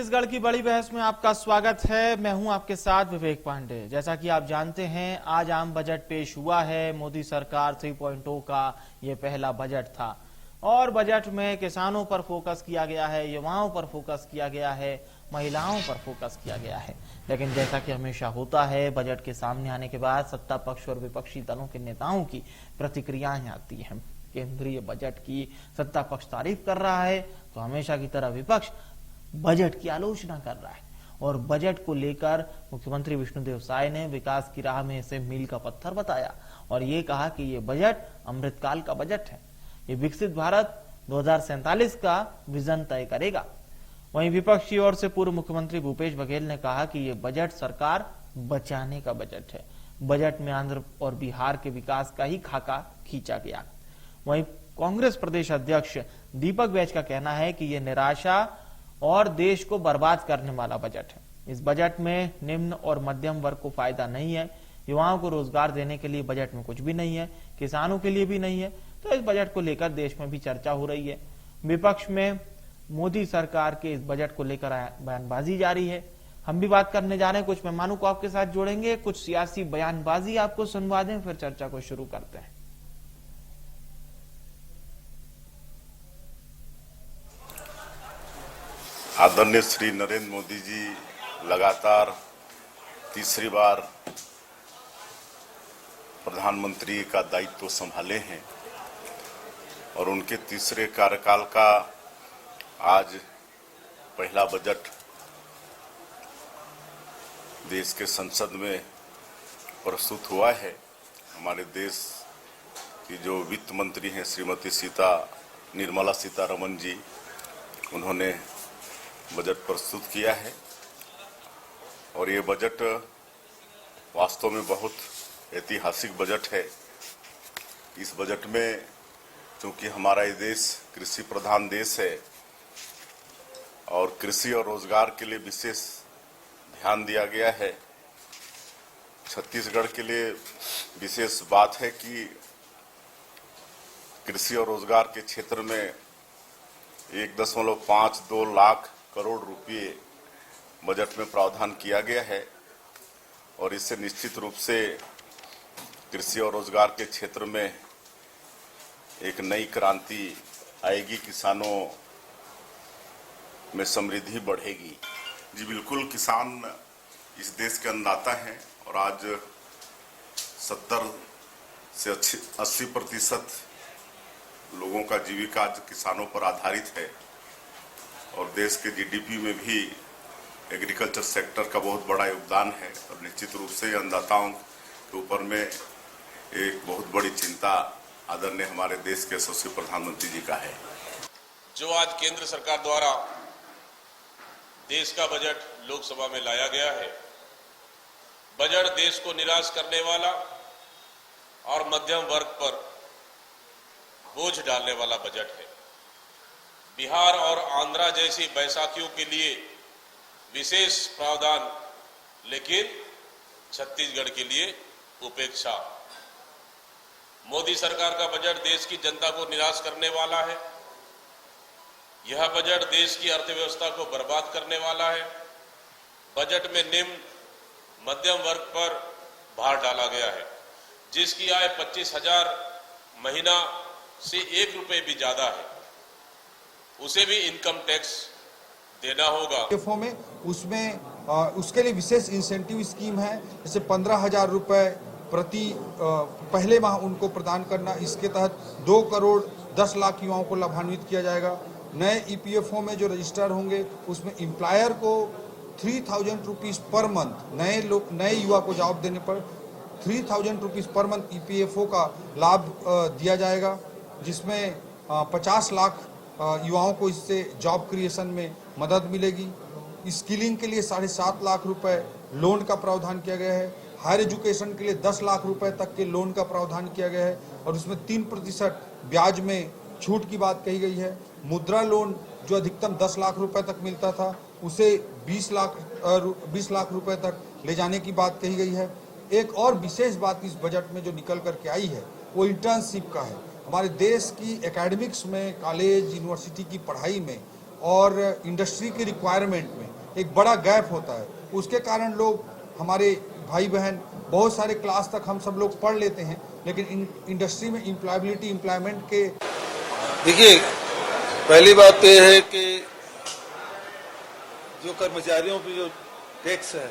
छत्तीसगढ़ की बड़ी बहस में आपका स्वागत है। मैं हूं आपके साथ विवेक पांडे। जैसा कि आप जानते हैं, आज आम बजट पेश हुआ है। मोदी सरकार 3.0 का ये पहला बजट था और बजट में किसानों पर फोकस किया गया है, युवाओं पर फोकस किया गया है, महिलाओं पर फोकस किया गया है। लेकिन जैसा कि हमेशा होता है, बजट के सामने आने के बाद सत्ता पक्ष और विपक्षी दलों के नेताओं की प्रतिक्रियाएं आती हैं। केंद्रीय बजट की सत्ता पक्ष तारीफ कर रहा है तो हमेशा की तरह विपक्ष बजट की आलोचना कर रहा है। और बजट को लेकर मुख्यमंत्री विष्णुदेव साय ने विकास की राह में इसे मील का पत्थर बताया और ये कहा कि ये बजट अमृतकाल का बजट है। ये विकसित भारत 2047 का विजन तय करेगा। वहीं विपक्ष की ओर से पूर्व मुख्यमंत्री भूपेश बघेल ने कहा कि ये बजट सरकार बचाने का बजट है। बजट में आंध्र और बिहार के विकास का ही खाका खींचा गया। वहीं कांग्रेस प्रदेश अध्यक्ष दीपक बैज का कहना है कि यह निराशा और देश को बर्बाद करने वाला बजट है। इस बजट में निम्न और मध्यम वर्ग को फायदा नहीं है। युवाओं को रोजगार देने के लिए बजट में कुछ भी नहीं है, किसानों के लिए भी नहीं है। तो इस बजट को लेकर देश में भी चर्चा हो रही है। विपक्ष में मोदी सरकार के इस बजट को लेकर बयानबाजी जारी है। हम भी बात करने जा रहे हैं, कुछ मेहमानों को आपके साथ जोड़ेंगे, कुछ सियासी बयानबाजी आपको सुनवा दें, फिर चर्चा को शुरू करते हैं। आदरणीय श्री नरेंद्र मोदी जी लगातार तीसरी बार प्रधानमंत्री का दायित्व संभाले हैं और उनके तीसरे कार्यकाल का आज पहला बजट देश के संसद में प्रस्तुत हुआ है। हमारे देश की जो वित्त मंत्री हैं श्रीमती निर्मला सीतारमण जी, उन्होंने बजट प्रस्तुत किया है और ये बजट वास्तव में बहुत ऐतिहासिक बजट है। इस बजट में चूंकि हमारा ये देश कृषि प्रधान देश है और कृषि और रोजगार के लिए विशेष ध्यान दिया गया है। छत्तीसगढ़ के लिए विशेष बात है कि कृषि और रोजगार के क्षेत्र में 1.52 लाख करोड़ रुपए बजट में प्रावधान किया गया है और इससे निश्चित रूप से कृषि और रोजगार के क्षेत्र में एक नई क्रांति आएगी, किसानों में समृद्धि बढ़ेगी। जी बिल्कुल, किसान इस देश के अन्नदाता हैं और आज 70 से 80% लोगों का जीविका आज किसानों पर आधारित है और देश के जीडीपी में भी एग्रीकल्चर सेक्टर का बहुत बड़ा योगदान है और निश्चित रूप से अन्नदाताओं के ऊपर में एक बहुत बड़ी चिंता आदरणीय हमारे देश के यशस्वी प्रधानमंत्री जी का है। जो आज केंद्र सरकार द्वारा देश का बजट लोकसभा में लाया गया है, बजट देश को निराश करने वाला और मध्यम वर्ग पर बोझ डालने वाला बजट है। बिहार और आंध्रा जैसी बैसाखियों के लिए विशेष प्रावधान, लेकिन छत्तीसगढ़ के लिए उपेक्षा। मोदी सरकार का बजट देश की जनता को निराश करने वाला है। यह बजट देश की अर्थव्यवस्था को बर्बाद करने वाला है। बजट में निम्न मध्यम वर्ग पर भार डाला गया है, जिसकी आय 25,000 महीना से 1 रुपए भी ज्यादा है, उसे भी इनकम टैक्स देना होगा। में उसमें उसके लिए विशेष इंसेंटिव स्कीम है, जैसे 15,000 रुपए प्रति पहले माह उनको प्रदान करना। इसके तहत 2 करोड़ 10 लाख युवाओं को लाभान्वित किया जाएगा। नए ईपीएफओ में जो रजिस्टर होंगे उसमें एम्प्लॉयर को 3,000 रुपीज पर मंथ, नए युवा को जॉब देने पर 3,000 रुपीज पर मंथ ईपीएफओ का लाभ दिया जाएगा, जिसमें 50 लाख युवाओं को इससे जॉब क्रिएशन में मदद मिलेगी। स्किलिंग के लिए 7.5 लाख रुपए लोन का प्रावधान किया गया है। हायर एजुकेशन के लिए 10 लाख रुपए तक के लोन का प्रावधान किया गया है और उसमें 3% ब्याज में छूट की बात कही गई है। मुद्रा लोन जो अधिकतम 10 लाख रुपए तक मिलता था, उसे 20 लाख रुपए तक ले जाने की बात कही गई है। एक और विशेष बात इस बजट में जो निकल करके आई है वो इंटर्नशिप का है। हमारे देश की एकेडमिक्स में, कॉलेज यूनिवर्सिटी की पढ़ाई में और इंडस्ट्री के रिक्वायरमेंट में एक बड़ा गैप होता है। उसके कारण लोग, हमारे भाई बहन, बहुत सारे क्लास तक हम सब लोग पढ़ लेते हैं, लेकिन इंडस्ट्री में एम्प्लॉयमेंट के देखिए, पहली बात तो यह है कि जो कर्मचारियों पे जो टैक्स है,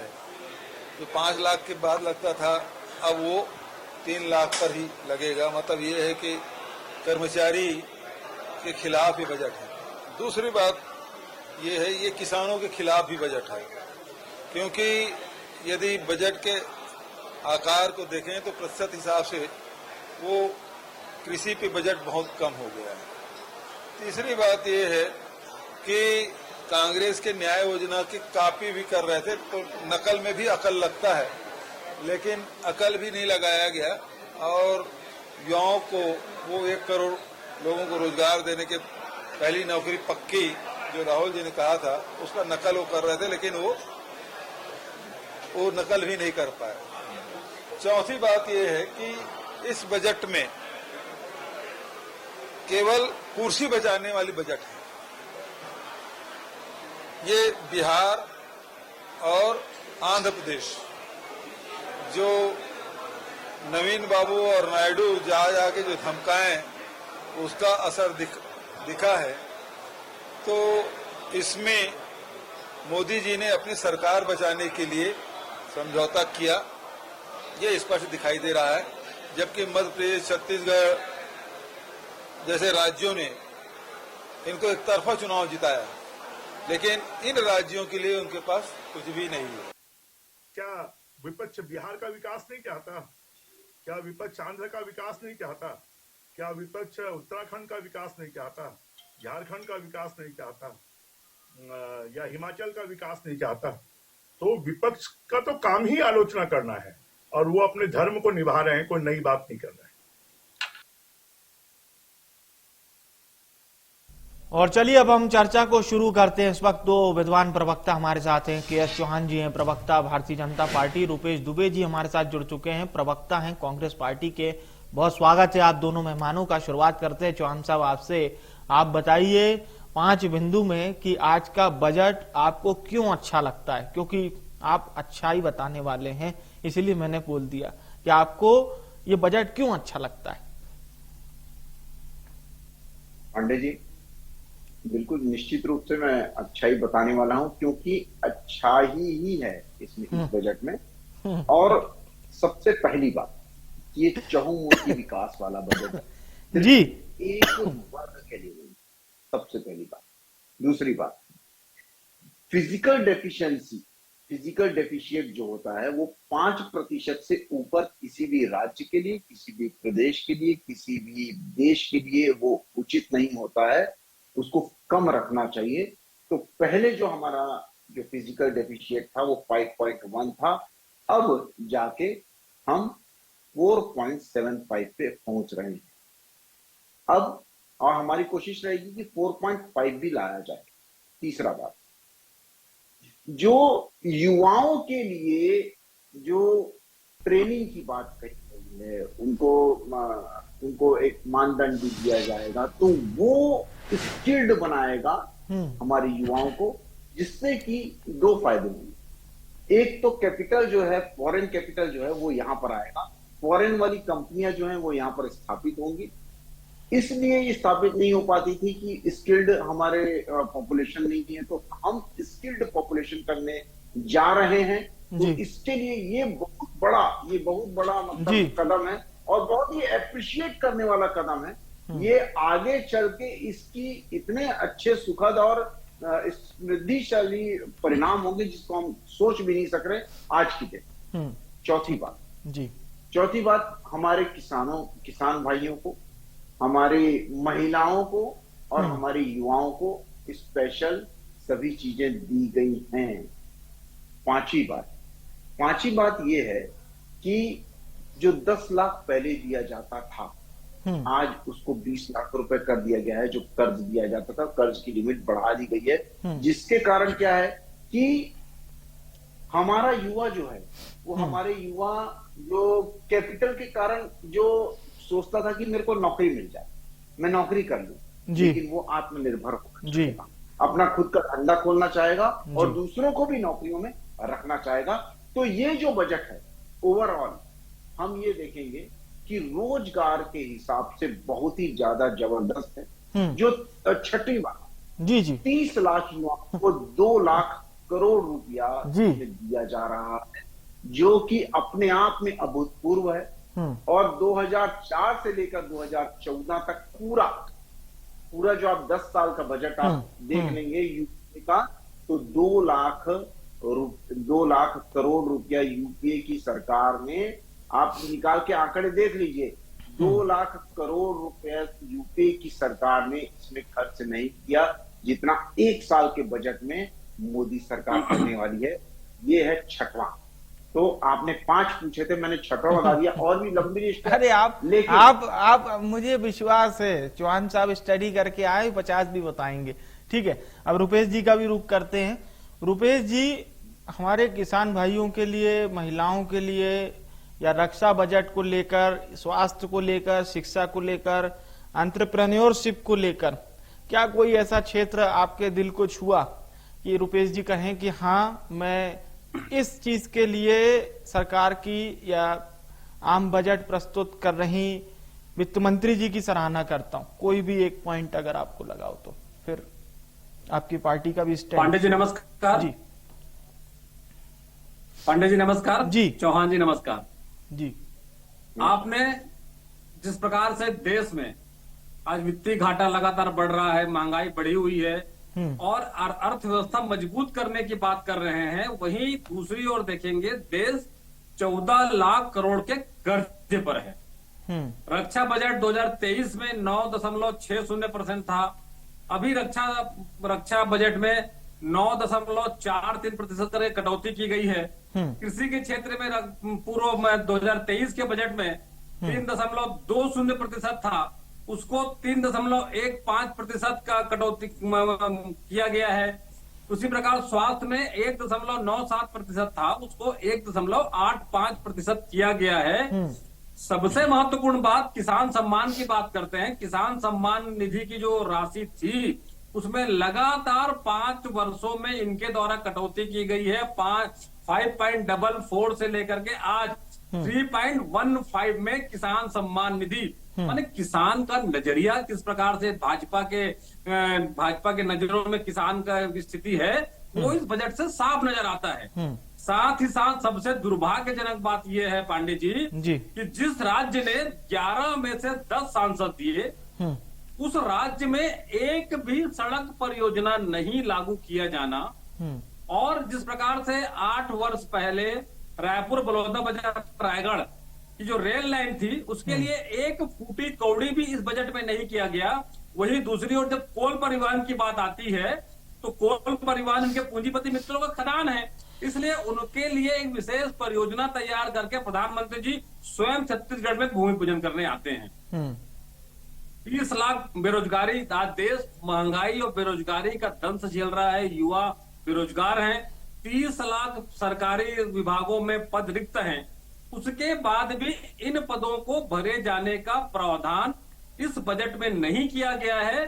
जो 5 लाख के बाद लगता था, अब वो 3 लाख पर ही लगेगा। मतलब ये है कि कर्मचारी के खिलाफ ही बजट है। दूसरी बात ये है, ये किसानों के खिलाफ भी बजट है, क्योंकि यदि बजट के आकार को देखें तो प्रतिशत हिसाब से वो कृषि पे बजट बहुत कम हो गया है। तीसरी बात ये है कि कांग्रेस के न्याय योजना की कॉपी भी कर रहे थे, तो नकल में भी अकल लगता है, लेकिन अकल भी नहीं लगाया गया। और युवाओं को वो 1 करोड़ लोगों को रोजगार देने के पहली नौकरी पक्की जो राहुल जी ने कहा था, उसका नकल वो कर रहे थे, लेकिन वो नकल भी नहीं कर पाए। चौथी बात ये है कि इस बजट में केवल कुर्सी बचाने वाली बजट है। ये बिहार और आंध्र प्रदेश, जो नवीन बाबू और नायडू जाके जो धमकाएं, उसका असर दिखा है। तो इसमें मोदी जी ने अपनी सरकार बचाने के लिए समझौता किया, ये स्पष्ट दिखाई दे रहा है। जबकि मध्य प्रदेश, छत्तीसगढ़ जैसे राज्यों ने इनको एक तरफा चुनाव जिताया, लेकिन इन राज्यों के लिए उनके पास कुछ भी नहीं है। क्या विपक्ष बिहार का विकास नहीं चाहता? क्या विपक्ष आंध्र का विकास नहीं चाहता? क्या विपक्ष उत्तराखंड का विकास नहीं चाहता? झारखंड का विकास नहीं चाहता? या हिमाचल का विकास नहीं चाहता? तो विपक्ष का तो काम ही आलोचना करना है, और वो अपने धर्म को निभा रहे हैं, कोई नई बात नहीं कर रहे हैं। और चलिए अब हम चर्चा को शुरू करते हैं। इस वक्त 2 विद्वान प्रवक्ता हमारे साथ हैं। के.एस. चौहान जी हैं प्रवक्ता भारतीय जनता पार्टी, रुपेश दुबे जी हमारे साथ जुड़ चुके हैं, प्रवक्ता हैं कांग्रेस पार्टी के। बहुत स्वागत है आप दोनों मेहमानों का। शुरुआत करते हैं चौहान साहब आपसे। आप बताइए 5 बिंदु में कि आज का बजट आपको क्यों अच्छा लगता है, क्योंकि आप अच्छाई बताने वाले हैं, इसलिए मैंने बोल दिया कि आपको ये बजट क्यों अच्छा लगता है। पांडे जी, बिल्कुल निश्चित रूप से मैं अच्छाई बताने वाला हूं, क्योंकि अच्छा ही है इसमें, इस बजट में। और सबसे पहली बात, ये चहुमुखी विकास वाला बजट है जी, एक वर्ग के लिए नहीं, सबसे पहली बात। दूसरी बात, फिजिकल डेफिशिएंट जो होता है वो 5% से ऊपर किसी भी राज्य के लिए, किसी भी प्रदेश के लिए, किसी भी देश के लिए वो उचित नहीं होता है, उसको कम रखना चाहिए। तो पहले जो हमारा जो फिजिकल डेफिशिएंट था वो 5.1 था, अब जाके हम 4.75 पे पहुंच रहे हैं अब, और हमारी कोशिश रहेगी कि 4.5 भी लाया जाए। तीसरा बात, जो युवाओं के लिए जो ट्रेनिंग की बात कही गई है, उनको एक मानदंड भी दिया जाएगा, तो वो स्किल्ड बनाएगा हमारे युवाओं को, जिससे कि 2 फायदे होंगे। एक तो कैपिटल जो है, फॉरेन कैपिटल जो है वो यहां पर आएगा, फॉरेन वाली कंपनियां जो हैं वो यहां पर स्थापित होंगी। इसलिए ये स्थापित नहीं हो पाती थी कि स्किल्ड हमारे पॉपुलेशन नहीं है, तो हम स्किल्ड पॉपुलेशन करने जा रहे हैं। तो इसके लिए ये बहुत बड़ा मतलब कदम है, और बहुत ही अप्रिशिएट करने वाला कदम है। ये आगे चल के इसकी इतने अच्छे सुखद और समृद्धिशाली परिणाम होंगे जिसको हम सोच भी नहीं सक रहे आज की डेट। चौथी बात, हमारे किसान भाइयों को, हमारी महिलाओं को और हमारे युवाओं को स्पेशल सभी चीजें दी गई हैं। पांचवी बात ये है कि जो 10 लाख पहले दिया जाता था, आज उसको 20 लाख रुपए कर दिया गया है। जो कर्ज दिया जाता था, कर्ज की लिमिट बढ़ा दी गई है, जिसके कारण क्या है कि हमारा युवा जो है वो हमारे युवा जो कैपिटल के कारण जो सोचता था कि मेरे को नौकरी मिल जाए, मैं नौकरी कर लूं, लेकिन वो आत्मनिर्भर होगा। अपना खुद का धंधा खोलना चाहेगा और दूसरों को भी नौकरियों में रखना चाहेगा। तो ये जो बजट है ओवरऑल हम ये देखेंगे कि रोजगार के हिसाब से बहुत ही ज्यादा जबरदस्त है। जो छठी बार जी जी 30 लाख युवाओं को 2 लाख करोड़ रुपया दिया जा रहा है, जो कि अपने आप में अभूतपूर्व है। और 2004 से लेकर 2014 तक पूरा जो आप 10 साल का बजट आप देख लेंगे यूपीए का, तो 2 लाख करोड़ रुपया यूपीए की सरकार ने, आप निकाल के आंकड़े देख लीजिए, 2 लाख करोड़ रुपया यूपीए की सरकार ने इसमें खर्च नहीं किया जितना 1 साल के बजट में मोदी सरकार करने वाली है। ये है छठवां। तो आपने 5 पूछे थे, मैंने छठवां बता दिया। और भी लंबी लिस्ट है। अरे आप मुझे विश्वास है चौहान साहब स्टडी करके आए, 50 भी बताएंगे। ठीक है, अब रुपेश जी का भी रुख करते हैं। रुपेश जी, हमारे किसान भाइयों के लिए, महिलाओं के लिए, या रक्षा बजट को लेकर, स्वास्थ्य को लेकर, शिक्षा को लेकर, एंटरप्रेन्योरशिप को लेकर, क्या कोई ऐसा क्षेत्र आपके दिल को छुआ कि रुपेश जी कहें कि हाँ, मैं इस चीज के लिए सरकार की या आम बजट प्रस्तुत कर रही वित्त मंत्री जी की सराहना करता हूं? कोई भी एक पॉइंट अगर आपको लगाओ तो, फिर आपकी पार्टी का भी स्टैंड। पांडे जी नमस्कार। जी पांडे जी नमस्कार। जी चौहान जी नमस्कार। जी, आपने जिस प्रकार से देश में आज वित्तीय घाटा लगातार बढ़ रहा है, महंगाई बढ़ी हुई है और अर्थव्यवस्था मजबूत करने की बात कर रहे हैं, वहीं दूसरी ओर देखेंगे देश 14 लाख करोड़ के कर्जे पर है। रक्षा बजट 2023 में 9.60% था। अभी रक्षा बजट में 9.43% की कटौती की गई है। कृषि के क्षेत्र में पूर्व में 2023 के बजट में 3.20% था, उसको 3.15% का कटौती किया गया है। उसी प्रकार स्वास्थ्य में 1.97% था, उसको 1.85% किया गया है। सबसे महत्वपूर्ण बात, किसान सम्मान की बात करते हैं। किसान सम्मान निधि की जो राशि थी उसमें लगातार 5 वर्षों में इनके द्वारा कटौती की गई है। 5.44 से लेकर के आज 3.15 में किसान सम्मान निधि, माने किसान का नजरिया किस प्रकार से भाजपा के नजरों में किसान का स्थिति है, वो इस बजट से साफ नजर आता है। साथ ही साथ सबसे दुर्भाग्यजनक बात यह है पांडे जी कि जिस राज्य ने 11 में से 10 सांसद दिए, उस राज्य में एक भी सड़क परियोजना नहीं लागू किया जाना, और जिस प्रकार से 8 वर्ष पहले रायपुर बलौदा बाजार रायगढ़ की जो रेल लाइन थी, उसके लिए एक फूटी कौड़ी भी इस बजट में नहीं किया गया। वहीं दूसरी ओर जब कोल परिवहन की बात आती है, तो कोल परिवहन उनके पूंजीपति मित्रों का खदान है, इसलिए उनके लिए एक विशेष परियोजना तैयार करके प्रधानमंत्री जी स्वयं छत्तीसगढ़ में भूमि पूजन करने आते हैं। 30 लाख बेरोजगारी, आज देश महंगाई और बेरोजगारी का दंश झेल रहा है, युवा बेरोजगार हैं। 30 लाख सरकारी विभागों में पद रिक्त हैं, उसके बाद भी इन पदों को भरे जाने का प्रावधान इस बजट में नहीं किया गया है।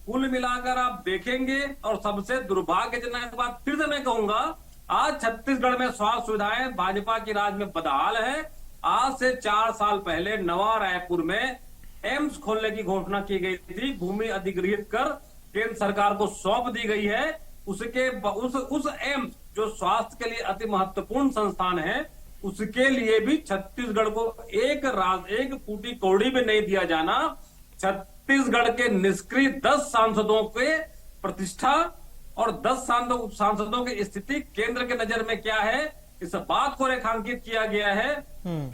कुल मिलाकर आप देखेंगे, और सबसे दुर्भाग्यजनक बात फिर से मैं कहूंगा, आज छत्तीसगढ़ में स्वास्थ्य सुविधाएं भाजपा की राज में बदहाल है। आज से 4 साल पहले नवा रायपुर में एम्स खोलने की घोषणा की गई थी, भूमि अधिग्रहित कर केंद्र सरकार को सौंप दी गई है। उस एम्स जो स्वास्थ्य के लिए अति महत्वपूर्ण संस्थान है, उसके लिए भी छत्तीसगढ़ को एक फूटी कौड़ी भी नहीं दिया जाना, छत्तीसगढ़ के निष्क्रिय 10 सांसदों के प्रतिष्ठा और 10 सांसदों की स्थिति केंद्र के नजर में क्या है, इस बात को रेखांकित किया गया है।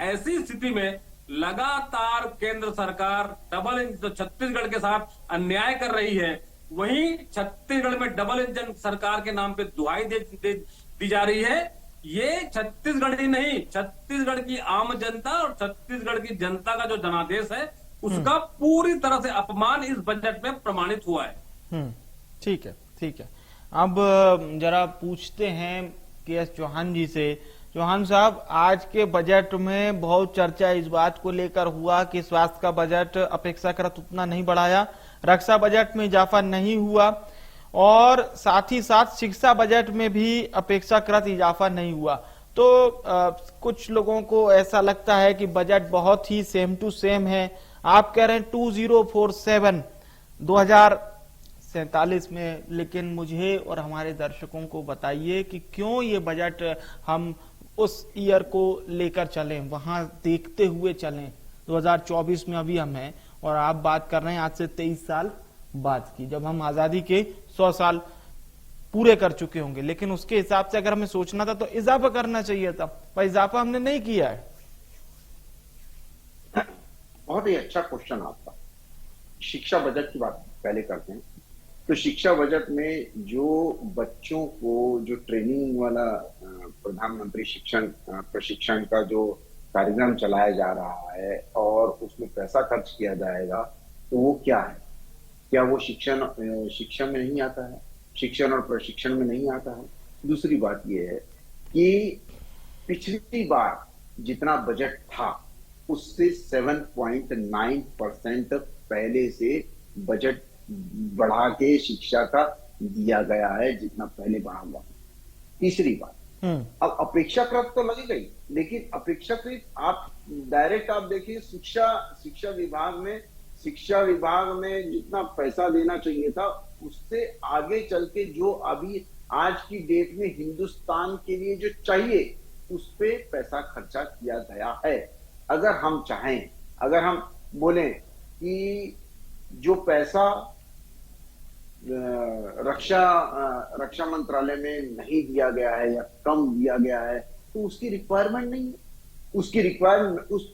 ऐसी स्थिति में लगातार केंद्र सरकार डबल इंजन छत्तीसगढ़ के साथ अन्याय कर रही है। वहीं छत्तीसगढ़ में डबल इंजन सरकार के नाम पे दुहाई दी जा रही है। ये छत्तीसगढ़ ही नहीं, छत्तीसगढ़ की आम जनता और छत्तीसगढ़ की जनता का जो जनादेश है, उसका पूरी तरह से अपमान इस बजट में प्रमाणित हुआ है। ठीक है, ठीक है। अब जरा पूछते हैं के.एस. चौहान जी से। चौहान साहब, आज के बजट में बहुत चर्चा इस बात को लेकर हुआ कि स्वास्थ्य का बजट अपेक्षाकृत उतना नहीं बढ़ाया, रक्षा बजट में इजाफा नहीं हुआ, और साथ ही साथ शिक्षा बजट में भी अपेक्षाकृत इजाफा नहीं हुआ। तो कुछ लोगों को ऐसा लगता है कि बजट बहुत ही सेम टू सेम है। आप कह रहे हैं 2047 2047 में, लेकिन मुझे और हमारे दर्शकों को बताइए कि क्यों ये बजट हम उस ईयर को लेकर चलें, वहां देखते हुए चलें। 2024 में अभी हम हैं और आप बात कर रहे हैं आज से 23 साल बाद की, जब हम आजादी के 100 साल पूरे कर चुके होंगे। लेकिन उसके हिसाब से अगर हमें सोचना था तो इजाफा करना चाहिए था, पर इजाफा हमने नहीं किया है। बहुत ही अच्छा क्वेश्चन आपका। शिक्षा बजट की बात पहले करते हैं। तो शिक्षा बजट में जो बच्चों को जो ट्रेनिंग वाला प्रधानमंत्री शिक्षण प्रशिक्षण का जो कार्यक्रम चलाया जा रहा है और उसमें पैसा खर्च किया जाएगा, तो वो क्या है? क्या वो शिक्षा में नहीं आता है? शिक्षण और प्रशिक्षण में नहीं आता है? दूसरी बात यह है कि पिछली बार जितना बजट था उससे 7.9% पहले से बजट बढ़ा के शिक्षा का दिया गया है, जितना पहले बढ़ा हुआ। तीसरी बात, अब अपेक्षाकृत तो लगी गई, लेकिन अपेक्षाकृत आप डायरेक्ट आप देखिए शिक्षा विभाग में जितना पैसा देना चाहिए था उससे आगे चल के जो अभी आज की डेट में हिंदुस्तान के लिए जो चाहिए उस पे पैसा खर्चा किया गया है। अगर हम चाहें, अगर हम बोलें कि जो पैसा रक्षा मंत्रालय में नहीं दिया गया है या कम दिया गया है, तो उसकी रिक्वायरमेंट नहीं है। उस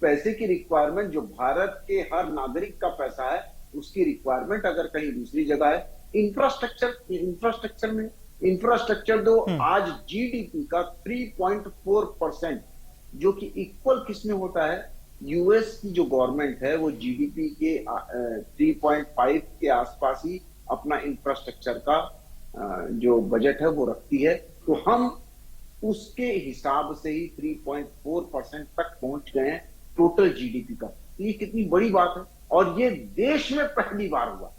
पैसे की रिक्वायरमेंट जो भारत के हर नागरिक का पैसा है, उसकी रिक्वायरमेंट अगर कहीं दूसरी जगह है, इंफ्रास्ट्रक्चर दो। आज जीडीपी का 3.4%, जो कि इक्वल किसमें होता है, यूएस की जो गवर्नमेंट है वो जीडीपी के 3.5 के आसपास ही अपना इंफ्रास्ट्रक्चर का जो बजट है वो रखती है। तो हम उसके हिसाब से ही 3.4% तक पहुंच गए हैं टोटल जीडीपी का। ये कितनी बड़ी बात है, और ये देश में पहली बार हुआ।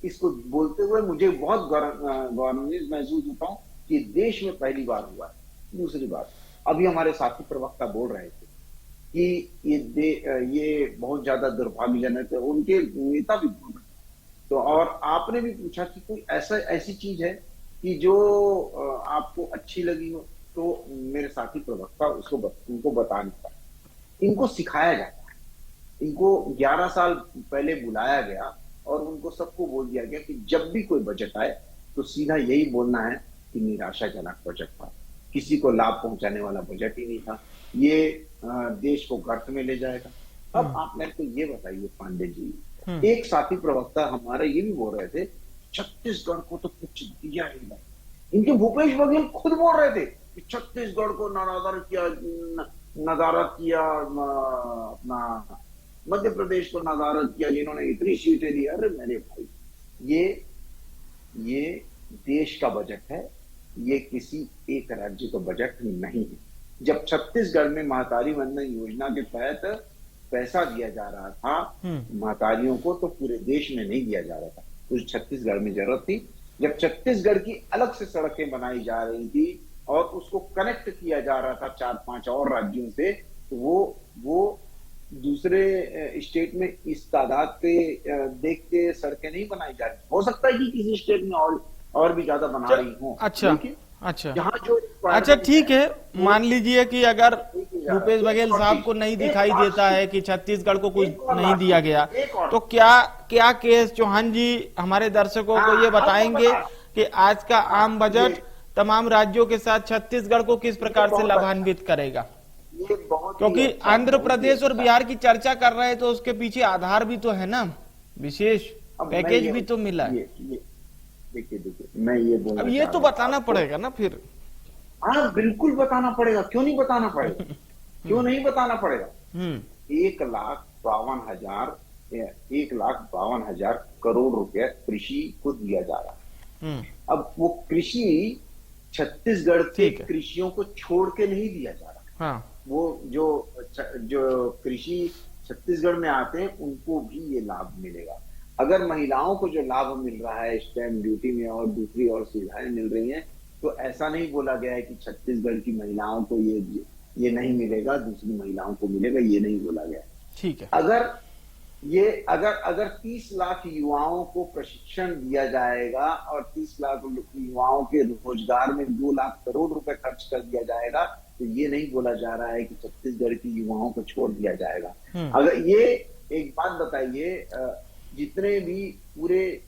इसको बोलते हुए मुझे बहुत गौरवान्वित महसूस होता हूं कि देश में पहली बार हुआ है। दूसरी बात, अभी हमारे साथी प्रवक्ता बोल रहे थे कि ये बहुत ज्यादा दुर्भाग्यजनक है, उनके नेता भी बोल रहे। तो और आपने भी पूछा कि कोई ऐसी चीज है कि जो आपको अच्छी लगी हो, तो मेरे साथी प्रवक्ता उनको बता नहीं पाए। इनको सिखाया जाता है, इनको 11 साल पहले बुलाया गया और उनको सबको बोल दिया गया कि जब भी कोई बजट आए तो सीधा यही बोलना है कि निराशाजनक बजट था, किसी को लाभ पहुंचाने वाला बजट ही नहीं था, ये देश को गर्त में ले जाएगा। अब आप मेरे को ये बताइए पांडे जी, एक साथी प्रवक्ता हमारे ये भी बोल रहे थे छत्तीसगढ़ को तो कुछ दिया ही नहीं। इनके भूपेश बघेल खुद बोल रहे थे कि छत्तीसगढ़ को नदारद किया, अपना मध्य प्रदेश को नदारद किया, जिन्होंने इतनी सीटें दी। अरे मेरे भाई, ये देश का बजट है, ये किसी एक राज्य का बजट नहीं है। जब छत्तीसगढ़ में महतारी वंदन योजना के तहत पैसा दिया जा रहा था महतारियों को, तो पूरे देश में नहीं दिया जा रहा था, तो छत्तीसगढ़ में जरूरत थी। जब छत्तीसगढ़ की अलग से सड़कें बनाई जा रही थी और उसको कनेक्ट किया जा रहा था 4-5 और राज्यों से, तो वो दूसरे स्टेट में इस तादाद पे देख के सड़कें नहीं बनाई जा रही। हो सकता है कि किसी स्टेट में और भी ज्यादा बना रही हो। अच्छा, यहाँ जो अच्छा ठीक है, मान लीजिए कि अगर भूपेश बघेल साहब को नहीं दिखाई देता है कि छत्तीसगढ़ को कुछ नहीं दिया गया, तो क्या केएस चौहान जी हमारे दर्शकों को ये बताएंगे कि आज का आम बजट तमाम राज्यों के साथ छत्तीसगढ़ को किस प्रकार से लाभान्वित करेगा? क्योंकि आंध्र प्रदेश और बिहार की चर्चा कर रहे हैं, तो उसके पीछे आधार भी तो है ना, विशेष पैकेज भी तो मिला है। देखिए मैं ये बोलना, अब ये तो बताना पड़ेगा ना फिर। हाँ बिल्कुल बताना पड़ेगा, क्यों नहीं बताना पड़ेगा, क्यों नहीं बताना पड़ेगा। 1,52,000 करोड़ रुपया कृषि को दिया जा रहा है। अब वो कृषि छत्तीसगढ़ के कृषियों को छोड़ के नहीं दिया जा रहा। हाँ। वो जो कृषि छत्तीसगढ़ में आते हैं उनको भी ये लाभ मिलेगा। अगर महिलाओं को जो लाभ मिल रहा है स्टैम्प ड्यूटी में और दूसरी और सुविधाएं मिल रही हैं, तो ऐसा नहीं बोला गया है कि छत्तीसगढ़ की महिलाओं को ये नहीं मिलेगा, दूसरी महिलाओं को मिलेगा, ये नहीं बोला गया। ठीक है। अगर 30 लाख युवाओं को प्रशिक्षण दिया जाएगा और 30 लाख युवाओं के रोजगार में 2 लाख करोड़ रुपए खर्च कर दिया जाएगा, तो ये नहीं बोला जा रहा है कि छत्तीसगढ़ की युवाओं को छोड़ दिया जाएगा। अगर ये एक बात बताइए, जितने भी पूरे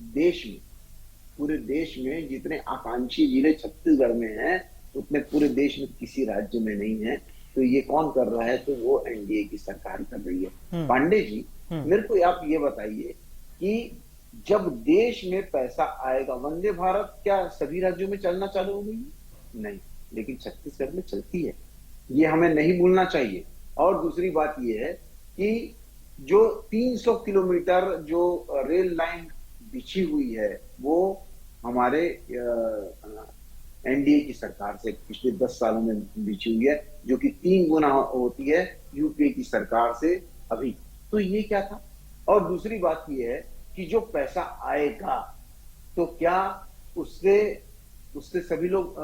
देश में जितने आकांक्षी जिले छत्तीसगढ़ में हैं, उतने पूरे देश में किसी राज्य में नहीं है। तो ये कौन कर रहा है? तो वो एनडीए की सरकार कर रही है। पांडे जी, मेरे को आप ये बताइए कि जब देश में पैसा आएगा, वंदे भारत क्या सभी राज्यों में चलना चालू हो गई? नहीं, लेकिन छत्तीसगढ़ में चलती है, ये हमें नहीं भूलना चाहिए। और दूसरी बात ये है कि जो 300 किलोमीटर जो रेल लाइन बिछी हुई है, वो हमारे एनडीए की सरकार से पिछले 10 सालों में बिछी हुई है, जो कि 3 गुना होती है यूपीए की सरकार से अभी। तो ये क्या था? और दूसरी बात ये है कि जो पैसा आएगा, तो क्या उससे सभी लोग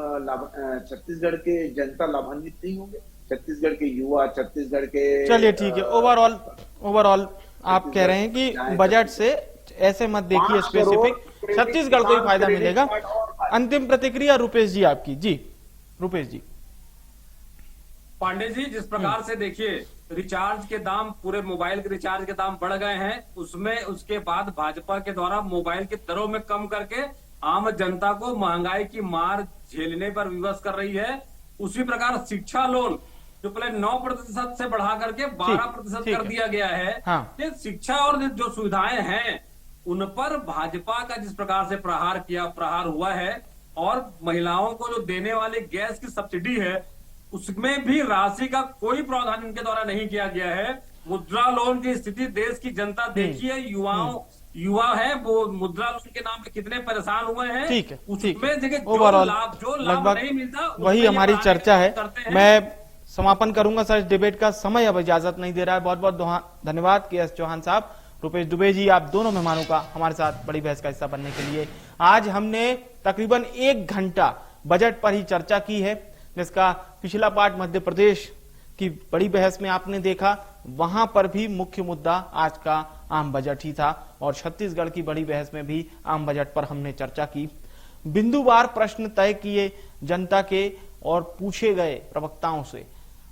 छत्तीसगढ़ के जनता लाभान्वित नहीं होंगे? छत्तीसगढ़ के युवा, छत्तीसगढ़ के चलिए ठीक है। ओवरऑल आप कह रहे हैं कि बजट से ऐसे मत देखिए स्पेसिफिक, छत्तीसगढ़ को ही फायदा मिलेगा। अंतिम प्रतिक्रिया रुपेश जी आपकी। जी रुपेश जी। पांडे जी, जिस प्रकार से देखिए रिचार्ज के दाम, पूरे मोबाइल के रिचार्ज के दाम बढ़ गए हैं, उसमें उसके बाद भाजपा के द्वारा मोबाइल की दरों में कम करके आम जनता को महंगाई की मार झेलने पर विवश कर रही है। उसी प्रकार शिक्षा लोन जो पहले 9% से बढ़ा करके 12% कर दिया गया है। हाँ। ये शिक्षा और जो सुविधाएं हैं उन पर भाजपा का जिस प्रकार से प्रहार हुआ है, और महिलाओं को जो देने वाली गैस की सब्सिडी है उसमें भी राशि का कोई प्रावधान इनके द्वारा नहीं किया गया है। मुद्रा लोन की स्थिति देश की जनता देखिए, युवा है वो मुद्रा लोन के नाम पे कितने परेशान हुए हैं। ठीक है, उसमें ओवरऑल जो लाभ नहीं मिलता वही हमारी चर्चा है। मैं समापन करूंगा सर, डिबेट का समय अब इजाजत नहीं दे रहा है। बहुत बहुत धन्यवाद के एस चौहान साहब, रुपेश दुबे जी, आप दोनों मेहमानों का हमारे साथ बड़ी बहस का हिस्सा बनने के लिए। आज हमने तकरीबन 1 घंटा बजट पर ही चर्चा की है, जिसका पिछला पार्ट मध्य प्रदेश की बड़ी बहस में आपने देखा, वहां पर भी मुख्य मुद्दा आज का आम बजट ही था, और छत्तीसगढ़ की बड़ी बहस में भी आम बजट पर हमने चर्चा की। बिंदुवार प्रश्न तय किए जनता के और पूछे गए प्रवक्ताओं से।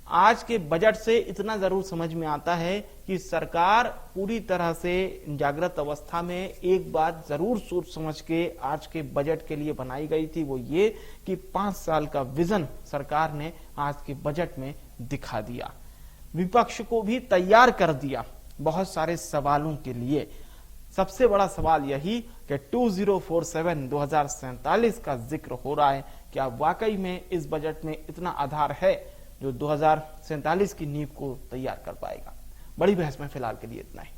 आज के बजट से इतना जरूर समझ में आता है कि सरकार पूरी तरह से जागृत अवस्था में एक बात जरूर सोच समझ के आज के बजट के लिए बनाई गई थी, वो ये कि 5 साल का विजन सरकार ने आज के बजट में दिखा दिया, विपक्ष को भी तैयार कर दिया बहुत सारे सवालों के लिए। सबसे बड़ा सवाल यही कि 2047 2047 का जिक्र हो रहा है। क्या वाकई में इस बजट में इतना आधार है जो 2047 की नींव को तैयार कर पाएगा? बड़ी बहस में फिलहाल के लिए इतना ही।